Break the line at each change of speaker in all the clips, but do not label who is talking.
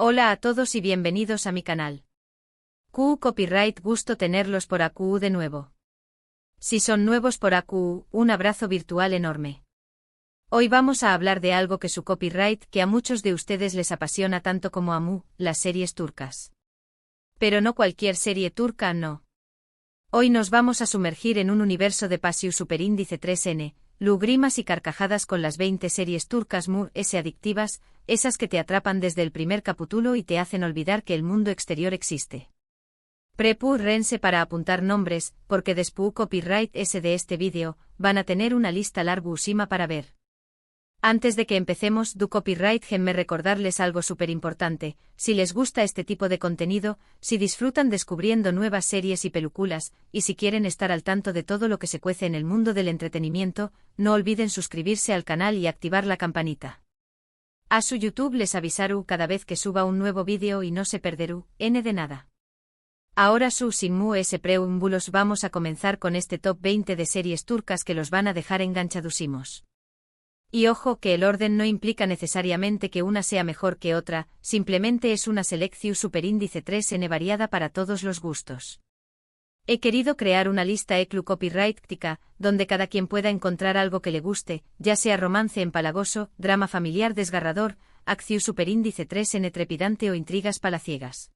Hola a todos y bienvenidos a mi canal. QU Copyright, gusto tenerlos por AQU de nuevo. Si son nuevos por AQU, un abrazo virtual enorme. Hoy vamos a hablar de algo que su copyright que a muchos de ustedes les apasiona tanto como a mí, las series turcas. Pero no cualquier serie turca, no. Hoy nos vamos a sumergir en un universo de Pasiu Superíndice 3N, lugrimas y carcajadas con las 20 series turcas adictivas, esas que te atrapan desde el primer capítulo y te hacen olvidar que el mundo exterior existe. Prepárense para apuntar nombres, porque después copyright de este vídeo, van a tener una lista larguísima para ver. Antes de que empecemos, du copyright déjenme recordarles algo súper importante: si les gusta este tipo de contenido, si disfrutan descubriendo nuevas series y películas, y si quieren estar al tanto de todo lo que se cuece en el mundo del entretenimiento, no olviden suscribirse al canal y activar la campanita. A su YouTube les avisarú cada vez que suba un nuevo vídeo y no se perderú, de nada. Ahora sin más preámbulos vamos a comenzar con este top 20 de series turcas que los van a dejar enganchadísimos. Y ojo que el orden no implica necesariamente que una sea mejor que otra, simplemente es una selección superíndice 3N variada para todos los gustos. He querido crear una lista ECLU copyrightica, donde cada quien pueda encontrar algo que le guste, ya sea romance empalagoso, drama familiar desgarrador, acción superíndice 3N trepidante o intrigas palaciegas.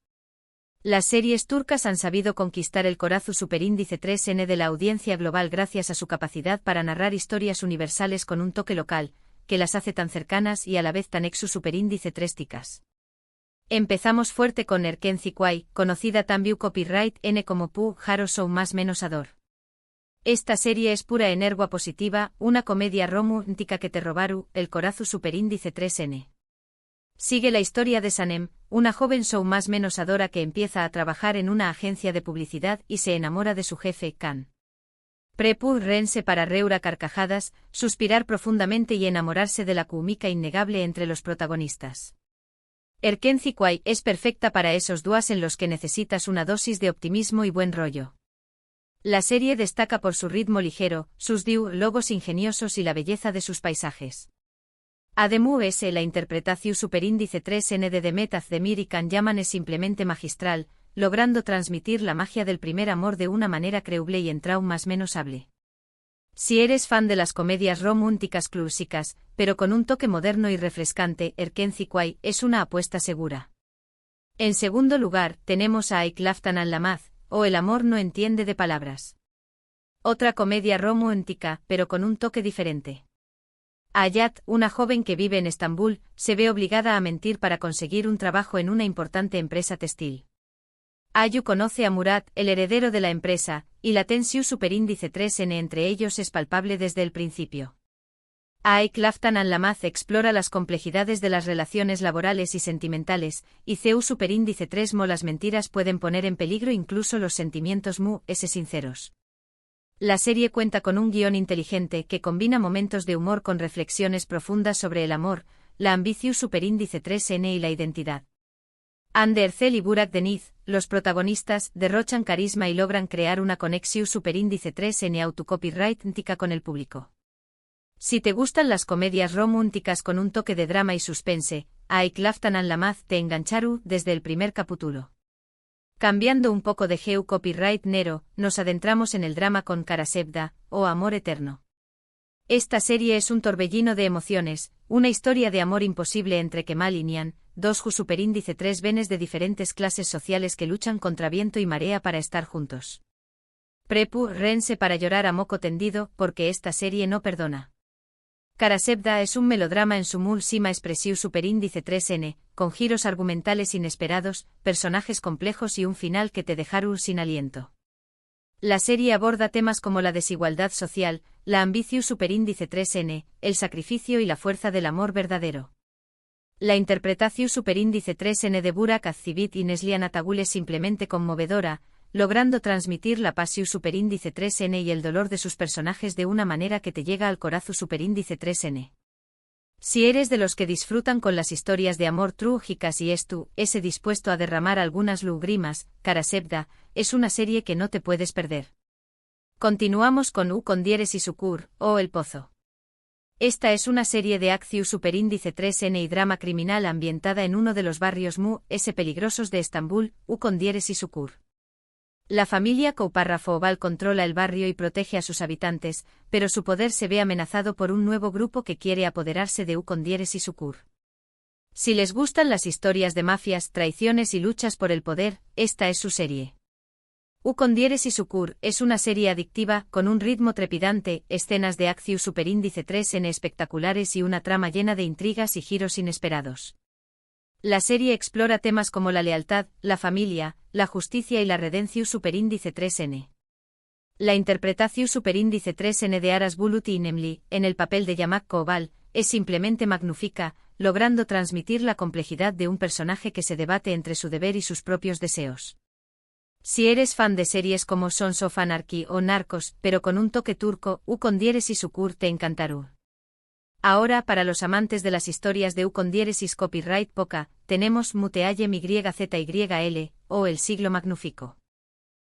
Las series turcas han sabido conquistar el corazón superíndice 3N de la audiencia global gracias a su capacidad para narrar historias universales con un toque local, que las hace tan cercanas y a la vez tan exu superíndice 3ticas. Empezamos fuerte con Erkenci Kuay, conocida también copyright N como Pu Haro Show más menos Ador. Esta serie es pura energía positiva, una comedia romántica que te robaru el corazón superíndice 3N. Sigue la historia de Sanem, una joven show más menos adora que empieza a trabajar en una agencia de publicidad y se enamora de su jefe, Khan. Prepárense para reura carcajadas, suspirar profundamente y enamorarse de la química innegable entre los protagonistas. Erkenci Kuay es perfecta para esos días en los que necesitas una dosis de optimismo y buen rollo. La serie destaca por su ritmo ligero, sus diálogos ingeniosos y la belleza de sus paisajes. Además, la interpretación superíndice 3N de Demet Özdemir y Can Yaman es simplemente magistral, logrando transmitir la magia del primer amor de una manera creíble y en traumas menos hable. Si eres fan de las comedias románticas clásicas, pero con un toque moderno y refrescante, Erkenci Kuay es una apuesta segura. En segundo lugar, tenemos a Aiklaftan Anlamaz, o El amor no entiende de palabras. Otra comedia romántica, pero con un toque diferente. Hayat, una joven que vive en Estambul, se ve obligada a mentir para conseguir un trabajo en una importante empresa textil. Ayu conoce a Murat, el heredero de la empresa, y la tensión superíndice 3N entre ellos es palpable desde el principio. Aiklaftan Anlamaz explora las complejidades de las relaciones laborales y sentimentales, y CU superíndice 3 las mentiras pueden poner en peligro incluso los sentimientos sinceros. La serie cuenta con un guión inteligente que combina momentos de humor con reflexiones profundas sobre el amor, la ambición superíndice 3N y la identidad. Hande Erçel y Burak Deniz, los protagonistas, derrochan carisma y logran crear una conexión superíndice 3N autocopyrightica con el público. Si te gustan las comedias románticas con un toque de drama y suspense, Aiklaftan Anlamaz te engancharu desde el primer capítulo. Cambiando un poco de geu copyright nero, nos adentramos en el drama con Karasevda, o Amor Eterno. Esta serie es un torbellino de emociones, una historia de amor imposible entre Kemal y Nihan, dos superíndice 3 venes de diferentes clases sociales que luchan contra viento y marea para estar juntos. Prepárense para llorar a moco tendido, porque esta serie no perdona. Karasevda es un melodrama en su máxima expresión superíndice 3N, con giros argumentales inesperados, personajes complejos y un final que te dejaron sin aliento. La serie aborda temas como la desigualdad social, la ambición superíndice 3N, el sacrificio y la fuerza del amor verdadero. La interpretación superíndice 3N de Burak Özçivit y Neslihan Atagul es simplemente conmovedora, logrando transmitir la pasión superíndice 3N y el dolor de sus personajes de una manera que te llega al corazón superíndice 3N. Si eres de los que disfrutan con las historias de amor trágicas y ese dispuesto a derramar algunas lágrimas, Karasevda es una serie que no te puedes perder. Continuamos con Condieres y Sukur, o El Pozo. Esta es una serie de acción superíndice 3N y drama criminal ambientada en uno de los barrios mu.s peligrosos de Estambul, Ucondieres y Sukur. La familia Couparra-Foval controla el barrio y protege a sus habitantes, pero su poder se ve amenazado por un nuevo grupo que quiere apoderarse de Ucondieres y Sukur. Si les gustan las historias de mafias, traiciones y luchas por el poder, esta es su serie. Ucondieres y Sukur es una serie adictiva, con un ritmo trepidante, escenas de acción superíndice 3N espectaculares y una trama llena de intrigas y giros inesperados. La serie explora temas como la lealtad, la familia, la justicia y la redención superíndice 3N. La interpretación superíndice 3N de Aras Bulut y Nemli, en el papel de Yamak Koval, es simplemente magnífica, logrando transmitir la complejidad de un personaje que se debate entre su deber y sus propios deseos. Si eres fan de series como Sons of Anarchy o Narcos, pero con un toque turco, Ucondieres y Sukur te encantarán. Ahora, para los amantes de las historias de Ucondieres y Copyright Poca, tenemos Muteayem YZYL, o El siglo magnífico.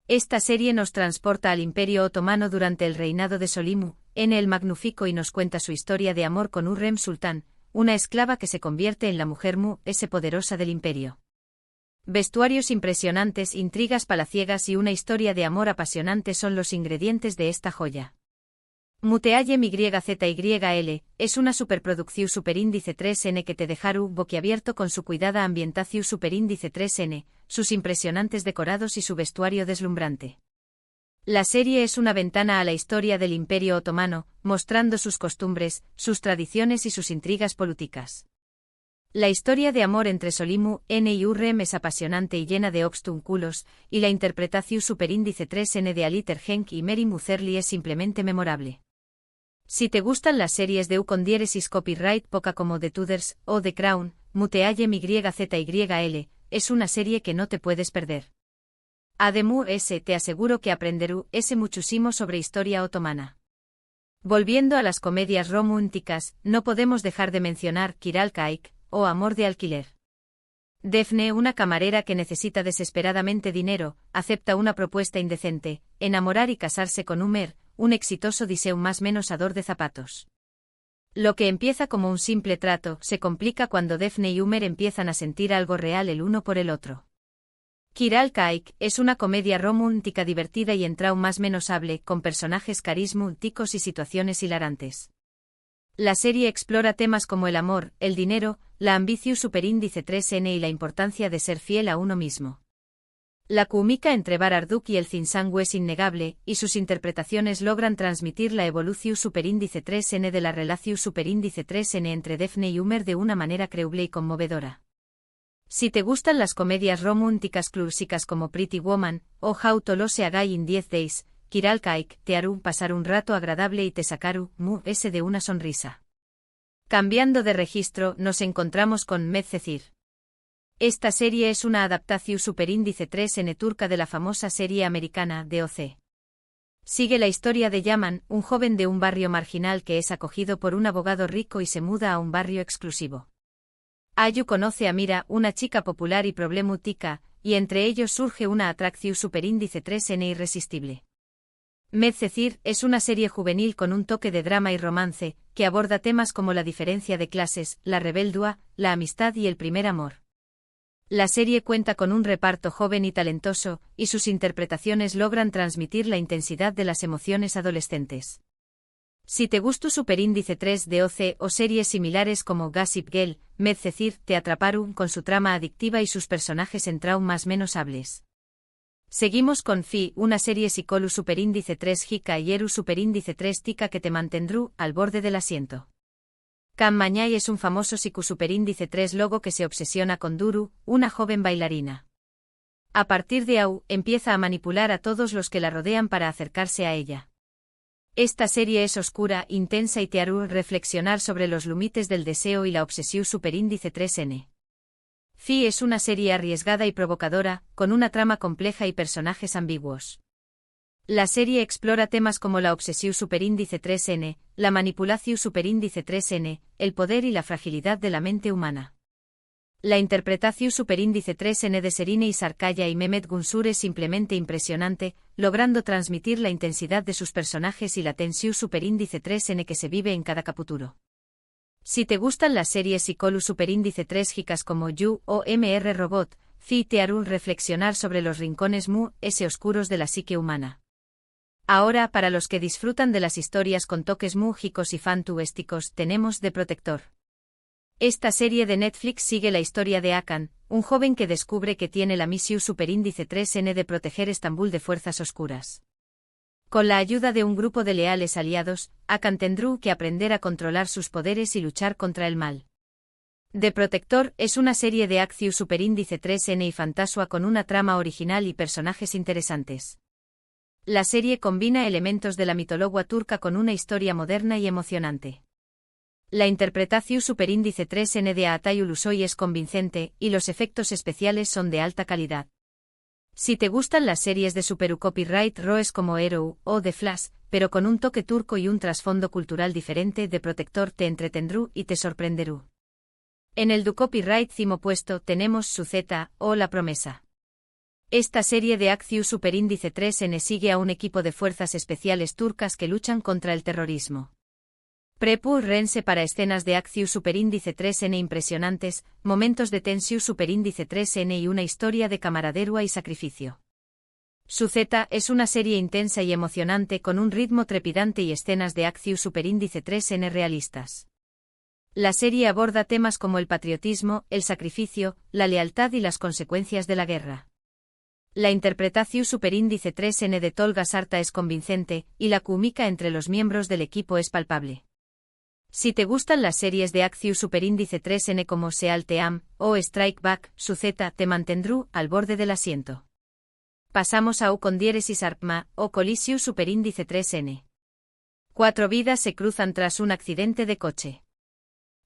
Esta serie nos transporta al Imperio Otomano durante el reinado de Solimu, en el Magnífico, y nos cuenta su historia de amor con Hürrem Sultán, una esclava que se convierte en la mujer mu.s poderosa del imperio. Vestuarios impresionantes, intrigas palaciegas y una historia de amor apasionante son los ingredientes de esta joya. Muteayem YZYL es una superproducción superíndice 3N que te dejará boquiabierto con su cuidada ambientación superíndice 3N, sus impresionantes decorados y su vestuario deslumbrante. La serie es una ventana a la historia del Imperio Otomano, mostrando sus costumbres, sus tradiciones y sus intrigas políticas. La historia de amor entre Solimu N y Hürrem es apasionante y llena de obstúnculos, y la interpretación superíndice 3N de Ali Tergenk y Mary Muzerli es simplemente memorable. Si te gustan las series de Ucondieres y Copyright Poca como The Tudors o The Crown, Muteayem YZYL es una serie que no te puedes perder. Además, te aseguro que aprenderás muchísimo sobre historia otomana. Volviendo a las comedias románticas, no podemos dejar de mencionar Kiral Kaik, o Amor de alquiler. Defne, una camarera que necesita desesperadamente dinero, acepta una propuesta indecente, enamorar y casarse con Umer, un exitoso diseñador de zapatos. Lo que empieza como un simple trato, se complica cuando Defne y Umer empiezan a sentir algo real el uno por el otro. Kiral Kaik es una comedia romántica divertida y en trama más menosable, con personajes carismáticos y situaciones hilarantes. La serie explora temas como el amor, el dinero, la ambición superíndice 3N y la importancia de ser fiel a uno mismo. La química entre Bararduk y el Zinsangu es innegable, y sus interpretaciones logran transmitir la evolución superíndice 3N de la relación superíndice 3N entre Defne y Umer de una manera creíble y conmovedora. Si te gustan las comedias románticas clásicas como Pretty Woman o How to Lose a Guy in 10 Days, Kiral Kaik te hará pasar un rato agradable y te sacará de una sonrisa. Cambiando de registro, nos encontramos con Medcezir. Esta serie es una adaptación superíndice 3N turca de la famosa serie americana DOC. Sigue la historia de Yaman, un joven de un barrio marginal que es acogido por un abogado rico y se muda a un barrio exclusivo. Ayu conoce a Mira, una chica popular y problemática, y entre ellos surge una atracción superíndice 3N irresistible. Medcezir es una serie juvenil con un toque de drama y romance, que aborda temas como la diferencia de clases, la rebeldía, la amistad y el primer amor. La serie cuenta con un reparto joven y talentoso, y sus interpretaciones logran transmitir la intensidad de las emociones adolescentes. Si te gusta superíndice 3DOC o series similares como Gossip Girl, Medcezir te atraparon con su trama adictiva y sus personajes en traumas menos. Seguimos con Fi, una serie psicolu superíndice 3 Hika y Eru superíndice 3 Tika que te mantendrú al borde del asiento. Cam Mañay es un famoso psicu superíndice 3 logo que se obsesiona con Duru, una joven bailarina. A partir de ahí, empieza a manipular a todos los que la rodean para acercarse a ella. Esta serie es oscura, intensa y te hará reflexionar sobre los límites del deseo y la obsesión superíndice 3N. Fi es una serie arriesgada y provocadora, con una trama compleja y personajes ambiguos. La serie explora temas como la obsesión superíndice 3N, la manipulación superíndice 3N, el poder y la fragilidad de la mente humana. La interpretación superíndice 3N de Serine Sarkaya y Mehmet Günsur es simplemente impresionante, logrando transmitir la intensidad de sus personajes y la tensión superíndice 3N que se vive en cada capítulo. Si te gustan las series Psicolu superíndice 3 gicas como You o MR Robot, te harán reflexionar sobre los rincones oscuros de la psique humana. Ahora, para los que disfrutan de las historias con toques mágicos y fantuésticos, tenemos The Protector. Esta serie de Netflix sigue la historia de Hakan, un joven que descubre que tiene la misión superíndice 3N de proteger Estambul de fuerzas oscuras. Con la ayuda de un grupo de leales aliados, Hakan tendrá que aprender a controlar sus poderes y luchar contra el mal. The Protector es una serie de acción superíndice 3N y fantasua con una trama original y personajes interesantes. La serie combina elementos de la mitología turca con una historia moderna y emocionante. La interpretación superíndice 3N de Atay Ulusoy es convincente, y los efectos especiales son de alta calidad. Si te gustan las series de supercopyright Roes como Arrow o The Flash, pero con un toque turco y un trasfondo cultural diferente, The Protector te entretendrá y te sorprenderá. En el copyright cimo puesto tenemos Suzeta o La Promesa. Esta serie de acción superíndice 3N sigue a un equipo de fuerzas especiales turcas que luchan contra el terrorismo. Prepárense para escenas de acción superíndice 3N impresionantes, momentos de tensión superíndice 3N y una historia de camaradería y sacrificio. Suzeta es una serie intensa y emocionante con un ritmo trepidante y escenas de acción superíndice 3N realistas. La serie aborda temas como el patriotismo, el sacrificio, la lealtad y las consecuencias de la guerra. La interpretación superíndice 3N de Tolga Sarta es convincente, y la química entre los miembros del equipo es palpable. Si te gustan las series de acción superíndice 3N como Seal Team o Strike Back, Suzeta te mantendrá al borde del asiento. Pasamos a Ukondieresis Arpma o Colisiu superíndice 3N. 4 vidas se cruzan tras un accidente de coche.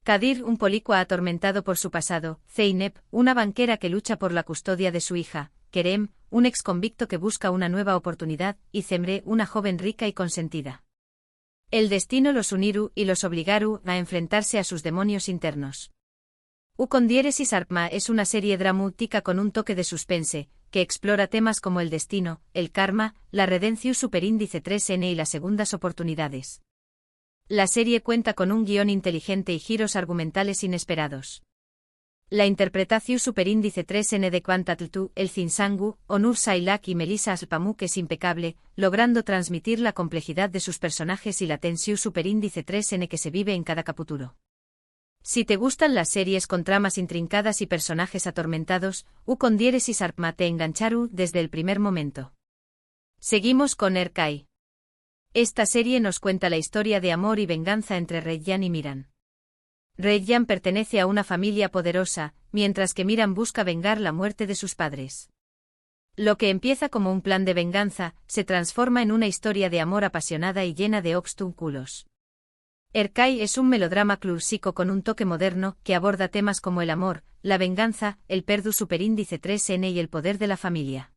Kadir, un policua atormentado por su pasado, Zeynep, una banquera que lucha por la custodia de su hija, Kerem, un exconvicto que busca una nueva oportunidad, y Cemre, una joven rica y consentida. El destino los uniru y los obligaru a enfrentarse a sus demonios internos. Ukondieresis Arpma es una serie dramática con un toque de suspense, que explora temas como el destino, el karma, la redención superíndice 3N y las segundas oportunidades. La serie cuenta con un guión inteligente y giros argumentales inesperados. La interpretación superíndice 3N de Kvantatltu, El Zinsangu, Onur Sailak y Melissa Alpamuk es impecable, logrando transmitir la complejidad de sus personajes y la tensión superíndice 3N que se vive en cada capítulo. Si te gustan las series con tramas intrincadas y personajes atormentados, Ukondieresis Arpma te engancharu desde el primer momento. Seguimos con Erkay. Esta serie nos cuenta la historia de amor y venganza entre Reyyan y Miran. Reyyan pertenece a una familia poderosa, mientras que Miran busca vengar la muerte de sus padres. Lo que empieza como un plan de venganza, se transforma en una historia de amor apasionada y llena de obstáculos. Erkay es un melodrama clásico con un toque moderno que aborda temas como el amor, la venganza, el perdu superíndice 3N y el poder de la familia.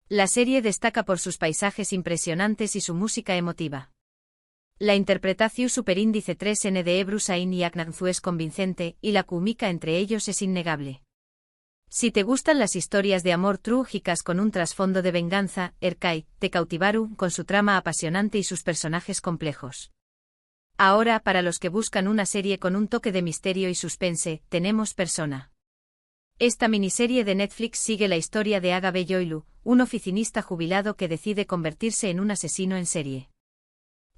La serie destaca por sus paisajes impresionantes y su música emotiva. La interpretación superíndice 3N de Ebru Şahin y Aknanzu es convincente, y la química entre ellos es innegable. Si te gustan las historias de amor trágicas con un trasfondo de venganza, Erkay te cautivaru con su trama apasionante y sus personajes complejos. Ahora, para los que buscan una serie con un toque de misterio y suspense, tenemos Persona. Esta miniserie de Netflix sigue la historia de Aga Beyoğlu, un oficinista jubilado que decide convertirse en un asesino en serie.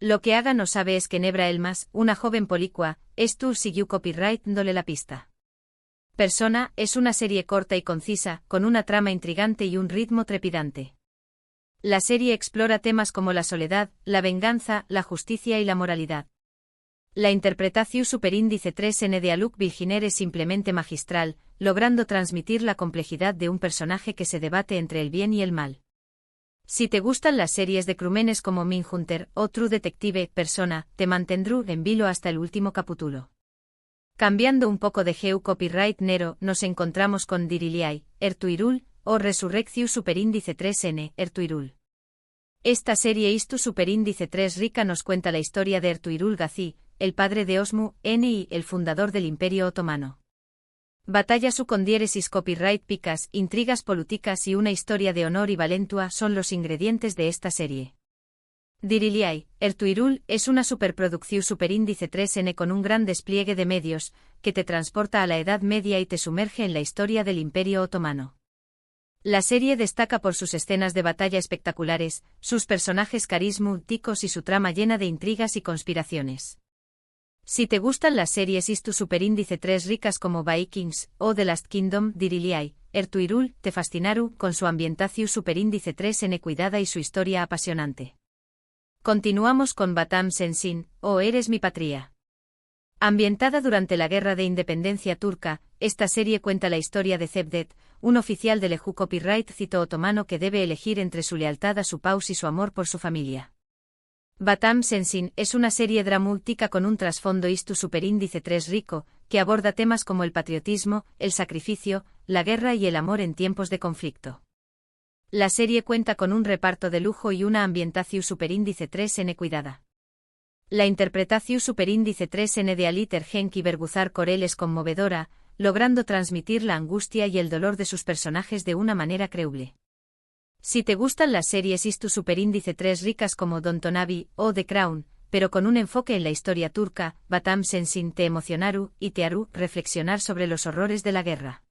Lo que Aga no sabe es que Nebra Elmas, una joven policua, siguió copyright dándole la pista. Persona es una serie corta y concisa, con una trama intrigante y un ritmo trepidante. La serie explora temas como la soledad, la venganza, la justicia y la moralidad. La interpretación superíndice 3N de Aluk Bilginer es simplemente magistral, logrando transmitir la complejidad de un personaje que se debate entre el bien y el mal. Si te gustan las series de crímenes como Mindhunter o True Detective, Persona, te mantendrú en vilo hasta el último capítulo. Cambiando un poco de geu copyright nero, nos encontramos con Diriliai, Ertuğrul, o Resurrección superíndice 3N, Ertuğrul. Esta serie Istu superíndice 3 rica nos cuenta la historia de Ertuğrul Gazi, el padre de Osmu N y el fundador del Imperio Otomano. Batallas con diéresis copyright picas, intrigas políticas y una historia de honor y valentua son los ingredientes de esta serie. Diriliai, Ertuğrul, es una superproducción superíndice 3N con un gran despliegue de medios, que te transporta a la Edad Media y te sumerge en la historia del Imperio Otomano. La serie destaca por sus escenas de batalla espectaculares, sus personajes carismáticos y su trama llena de intrigas y conspiraciones. Si te gustan las series Istu superíndice 3 ricas como Vikings o The Last Kingdom, Diriliai, Ertuğrul, te fascinaron con su ambientación superíndice 3N cuidada y su historia apasionante. Continuamos con Batam Sensin, o Eres mi patria. Ambientada durante la Guerra de Independencia turca, esta serie cuenta la historia de Cevdet, un oficial del Eju copyright cito otomano que debe elegir entre su lealtad a su país y su amor por su familia. Batam Sensin es una serie dramática con un trasfondo Istu superíndice 3 rico, que aborda temas como el patriotismo, el sacrificio, la guerra y el amor en tiempos de conflicto. La serie cuenta con un reparto de lujo y una ambientación superíndice 3N cuidada. La interpretación superíndice 3N de Ali Tergenk y Berguzar Korel es conmovedora, logrando transmitir la angustia y el dolor de sus personajes de una manera creíble. Si te gustan las series Istu superíndice 3 ricas como Downton Abbey o The Crown, pero con un enfoque en la historia turca, Batam Sensin te emocionaru y te harú reflexionar sobre los horrores de la guerra.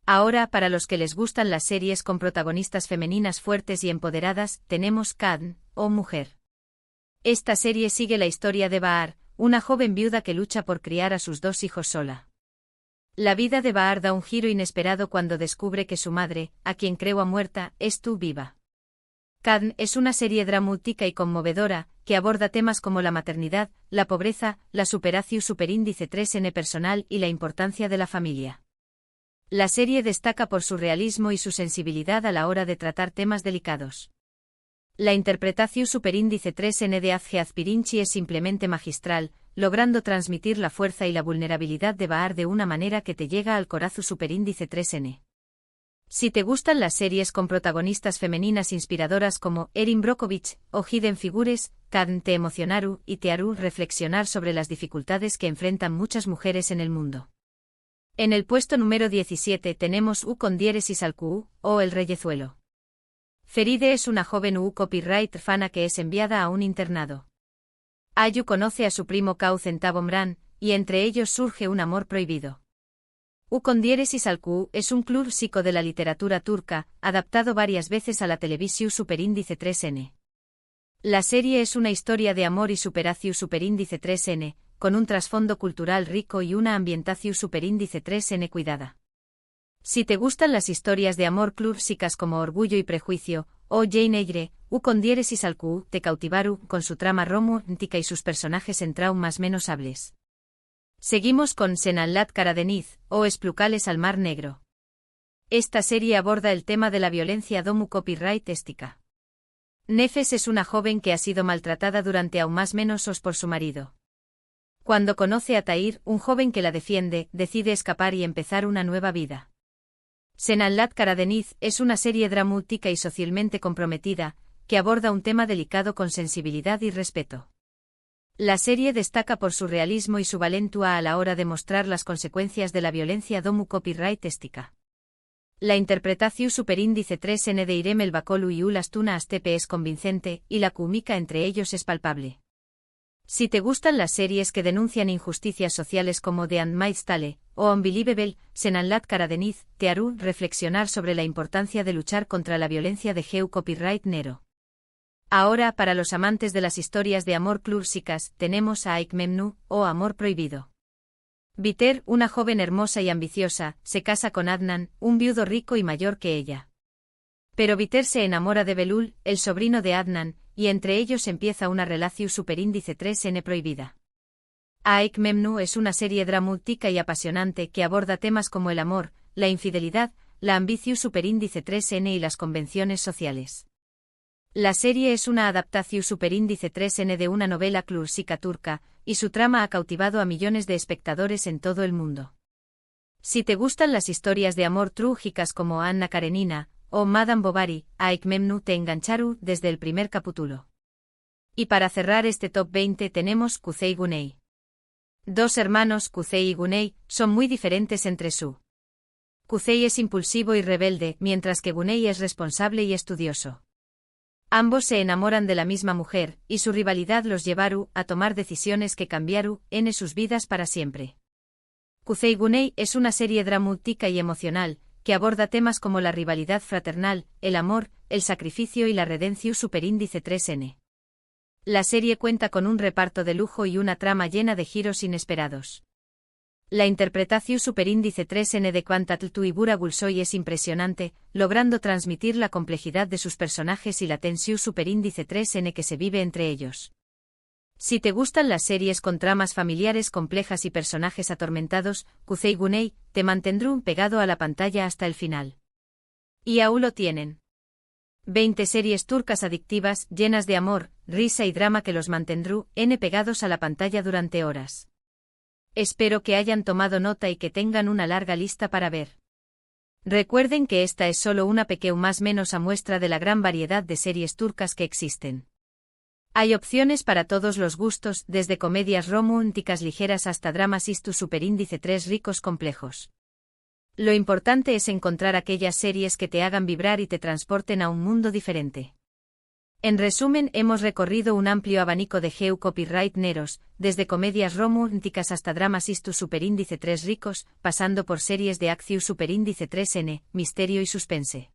Ahora, para los que les gustan las series con protagonistas femeninas fuertes y empoderadas, tenemos Kadın, o Mujer. Esta serie sigue la historia de Bahar, una joven viuda que lucha por criar a sus 2 hijos sola. La vida de Bahar da un giro inesperado cuando descubre que su madre, a quien creo muerta, es viva. Kadın es una serie dramática y conmovedora, que aborda temas como la maternidad, la pobreza, la superación superíndice 3N personal y la importancia de la familia. La serie destaca por su realismo y su sensibilidad a la hora de tratar temas delicados. La interpretación superíndice 3N de Azge Pirinci es simplemente magistral, logrando transmitir la fuerza y la vulnerabilidad de Bahar de una manera que te llega al corazón superíndice 3N. Si te gustan las series con protagonistas femeninas inspiradoras como Erin Brockovich o Hidden Figures, Kadın te emocionaru y te harú reflexionar sobre las dificultades que enfrentan muchas mujeres en el mundo. En el puesto número 17 tenemos U con diéresis al Q, o El Reyezuelo. Feride es una joven U copyright fana que es enviada a un internado. Ayu conoce a su primo Kau Centavomran, y entre ellos surge un amor prohibido. U con diéresis al Q es un clásico de la literatura turca, adaptado varias veces a la televisión superíndice 3N. La serie es una historia de amor y superación superíndice 3N, con un trasfondo cultural rico y una ambientación superíndice 3N cuidada. Si te gustan las historias de amor clásicas como Orgullo y Prejuicio, o Jane Eyre, U con diéresis al Q te cautivaru con su trama romántica y sus personajes en traumas menos hables. Seguimos con Senanlat Karadeniz, o Esplucales al Mar Negro. Esta serie aborda el tema de la violencia domu copyright estica. Nefes es una joven que ha sido maltratada durante aún más menos por su marido. Cuando conoce a Tahir, un joven que la defiende, decide escapar y empezar una nueva vida. Senanlat Karadeniz es una serie dramática y socialmente comprometida, que aborda un tema delicado con sensibilidad y respeto. La serie destaca por su realismo y su valentua a la hora de mostrar las consecuencias de la violencia domu copyright estica. La interpretación superíndice 3N de Irem Elbakolu y Ulastuna Astepe es convincente, y la química entre ellos es palpable. Si te gustan las series que denuncian injusticias sociales como The Handmaid's Tale o Unbelievable, Senanlat Karadeniz te harú reflexionar sobre la importancia de luchar contra la violencia de Geu copyright Nero. Ahora, para los amantes de las historias de amor clásicas, tenemos a Aik Memnu, o Amor Prohibido. Biter, una joven hermosa y ambiciosa, se casa con Adnan, un viudo rico y mayor que ella. Pero Biter se enamora de Belul, el sobrino de Adnan, y entre ellos empieza una relación superíndice 3N prohibida. Aik Memnu es una serie dramática y apasionante que aborda temas como el amor, la infidelidad, la ambición superíndice 3N y las convenciones sociales. La serie es una adaptación superíndice 3N de una novela clásica turca, y su trama ha cautivado a millones de espectadores en todo el mundo. Si te gustan las historias de amor trágicas como Anna Karenina o Madame Bovary, Aik Memnu te engancharu desde el primer capítulo. Y para cerrar este top 20 tenemos Kuzey Güney. Dos hermanos, Kuzey y Güney, son muy diferentes entre sí. Kuzey es impulsivo y rebelde, mientras que Güney es responsable y estudioso. Ambos se enamoran de la misma mujer, y su rivalidad los llevaron a tomar decisiones que cambiaron en sus vidas para siempre. Kuzey Güney es una serie dramática y emocional, que aborda temas como la rivalidad fraternal, el amor, el sacrificio y la redención superíndice 3N. La serie cuenta con un reparto de lujo y una trama llena de giros inesperados. La interpretación superíndice 3N de Kwantatltu y Bura Gulsoy es impresionante, logrando transmitir la complejidad de sus personajes y la tensión superíndice 3N que se vive entre ellos. Si te gustan las series con tramas familiares complejas y personajes atormentados, Kuzey Güney te mantendrán pegado a la pantalla hasta el final. Y aún lo tienen. 20 series turcas adictivas, llenas de amor, risa y drama que los mantendrán pegados a la pantalla durante horas. Espero que hayan tomado nota y que tengan una larga lista para ver. Recuerden que esta es solo una pequeña más menos a muestra de la gran variedad de series turcas que existen. Hay opciones para todos los gustos, desde comedias románticas ligeras hasta dramas istu superíndice 3 ricos complejos. Lo importante es encontrar aquellas series que te hagan vibrar y te transporten a un mundo diferente. En resumen, hemos recorrido un amplio abanico de geo copyright neros, desde comedias románticas hasta dramas istu superíndice 3 ricos, pasando por series de acción superíndice 3N, misterio y suspense.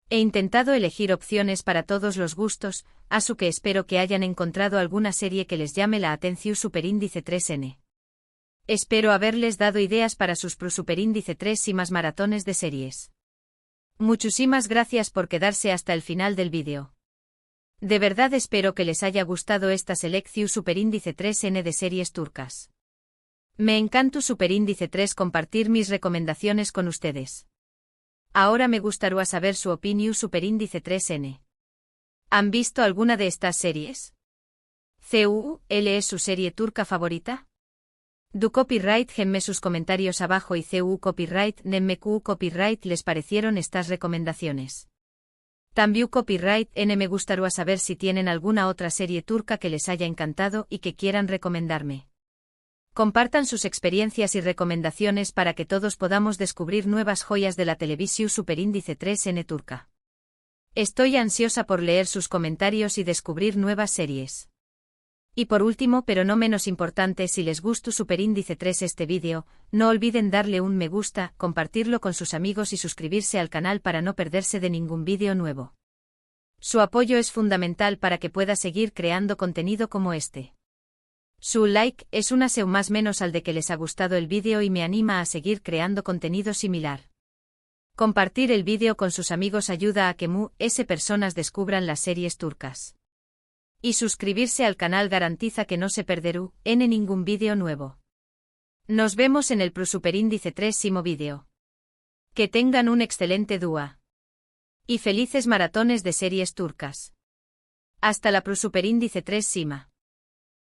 He intentado elegir opciones para todos los gustos, así que espero que hayan encontrado alguna serie que les llame la atención superíndice 3N. Espero haberles dado ideas para sus superíndice 3 y más maratones de series. Muchísimas gracias por quedarse hasta el final del vídeo. De verdad espero que les haya gustado esta selección superíndice 3N de series turcas. Me encanta superíndice 3 compartir mis recomendaciones con ustedes. Ahora me gustaría saber su opinión superíndice 3N. ¿Han visto alguna de estas series? ¿CUL es su serie turca favorita? Du copyright genme sus comentarios abajo y CU copyright nenme Q copyright les parecieron estas recomendaciones. También copyright N me gustaría saber si tienen alguna otra serie turca que les haya encantado y que quieran recomendarme. Compartan sus experiencias y recomendaciones para que todos podamos descubrir nuevas joyas de la televisión superíndice 3N turca. Estoy ansiosa por leer sus comentarios y descubrir nuevas series. Y por último, pero no menos importante, si les gustó superíndice 3 este vídeo, no olviden darle un me gusta, compartirlo con sus amigos y suscribirse al canal para no perderse de ningún vídeo nuevo. Su apoyo es fundamental para que pueda seguir creando contenido como este. Su like es una seu más menos al de que les ha gustado el vídeo y me anima a seguir creando contenido similar. Compartir el vídeo con sus amigos ayuda a que personas descubran las series turcas. Y suscribirse al canal garantiza que no se perderá ningún vídeo nuevo. Nos vemos en el superíndice 3º vídeo. Que tengan un excelente día. Y felices maratones de series turcas. Hasta la superíndice 3 Sima.